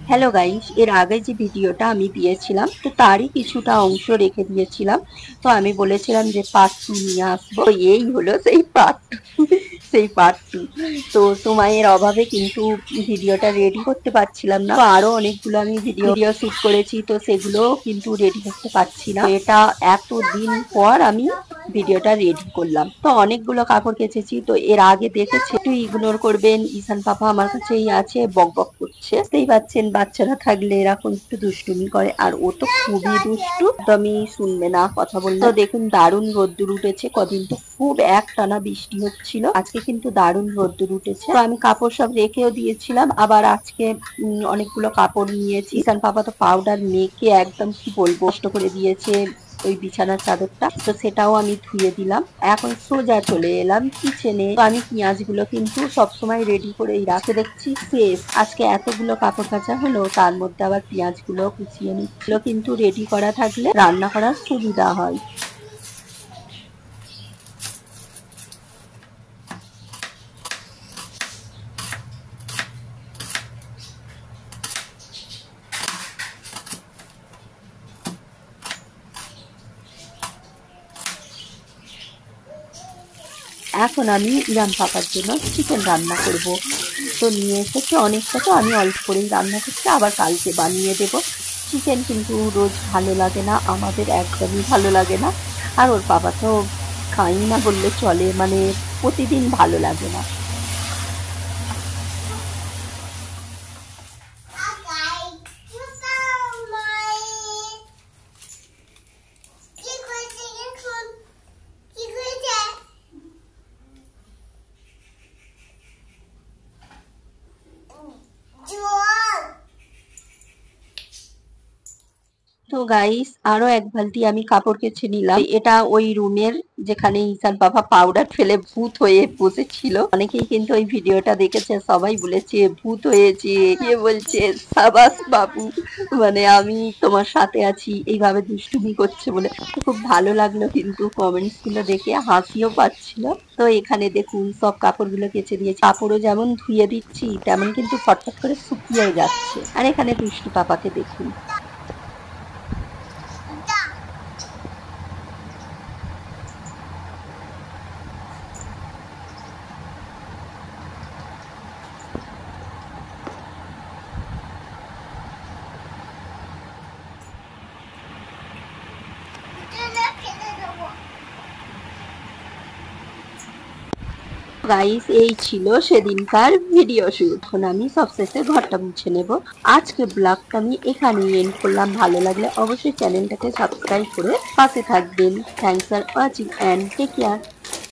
Hello guys, এর আগে যে ভিডিওটা আমি দিয়েছিলাম তো তারই কিছুটা অংশ রেখে দিয়েছিলাম। তো আমি বলেছিলাম যে পার্ট 2 নিয়ে আসবো, তো এই হলো সেই পার্ট 2। সেই পার্ট 2 তো সময়ের অভাবে কিন্তু ভিডিওটা রেডি করতে পারছিলাম না। তো আরো অনেকগুলো আমি ভিডিও শুট করেছি, তো সেগুলো কিন্তু রেডি করতে পারছি না। তো এটা এতদিন পর আমি ভিডিওটা রেডি করলাম। তো অনেকগুলো কাপড় কেচেছি, তো এর আগে দেখেছি, একটু ইগনোর করবেন, ঈশান পাপা আমার কাছেই আছে, বক বক করছে। বুঝতেই পারছেন বাচ্চারা থাকলে এরকম একটু দুষ্টুমি করে, আর ও তো খুবই দুষ্টু, একদমই শুনবে না কথা বললে। তো দেখুন দারুণ রোদ্দুর উঠেছে, কদিন তো খুব একটানা বৃষ্টি হচ্ছিল, আজকে কিন্তু দারুণ রোদ্দুর উঠেছে। তো আমি কাপড় সব রেখেও দিয়েছিলাম, আবার আজকে অনেকগুলো কাপড় নিয়েছি। ঈশান পাপা তো পাউডার মেখে একদম কি বলবো নষ্ট করে দিয়েছে ওই বিছানার চাদরটা, তো সেটাও আমি ধুয়ে দিলাম। এখন সোজা চলে এলাম কিচেনে। তো আমি পেঁয়াজগুলো কিন্তু সবসময় রেডি করেই রাখতে, দেখছি শেষ। আজকে এতগুলো কাপড় কাচা হলো, তার মধ্যে আবার পেঁয়াজগুলো কুচিয়ে নিচ্ছিল, কিন্তু রেডি করা থাকলে রান্না করার সুবিধা হয়। এখন আমি ইরাম পাপার জন্য চিকেন রান্না করব। তো নিয়ে এসেছে অনেকটা, তো আমি অল্প করেই রান্না করছি, আবার কালকে বানিয়ে দেব। চিকেন কিন্তু রোজ ভালো লাগে না, আমাদের একদমই ভালো লাগে না। আর ওর বাবা তো খাই না বললে চলে, মানে প্রতিদিন ভালো লাগে না। তো গাইস আরো এক বালতি আমি কাপড় কেচে নিলাম। এটা ওই রুমের যেখানে ঈশান বাবা পাউডার ফেলে ভূত হয়ে বসেছিল। অনেকেই কিন্তু ওই ভিডিওটা দেখেছে, সবাই বলেছে ভূত হয়েছে, কে বলছে সাবাস বাবু, মানে আমি তোমার সাথে আছি, এইভাবে দুষ্টুমি করছে বলে। তো খুব ভালো লাগলো কিন্তু কমেন্টস গুলো দেখে, হাসিও পাচ্ছিল। তো এখানে দেখুন সব কাপড়গুলো কেচে দিয়েছি, কাপড়ও যেমন ধুয়ে দিচ্ছি তেমন কিন্তু ফটফট করে শুকিয়ে যাচ্ছে। আর এখানে দুষ্টু পাপাকে দেখুন। গাইস এই ছিল সেদিনকার ভিডিও শুট। এখন আমি সবশেষে ঘরটা মুছে নেব। আজকে ব্লগটা আমি এখানেই এন্ড করলাম। ভালো লাগলে অবশ্যই চ্যানেলটাকে সাবস্ক্রাইব করে পাশে থাকবেন। Thanks for watching and take care.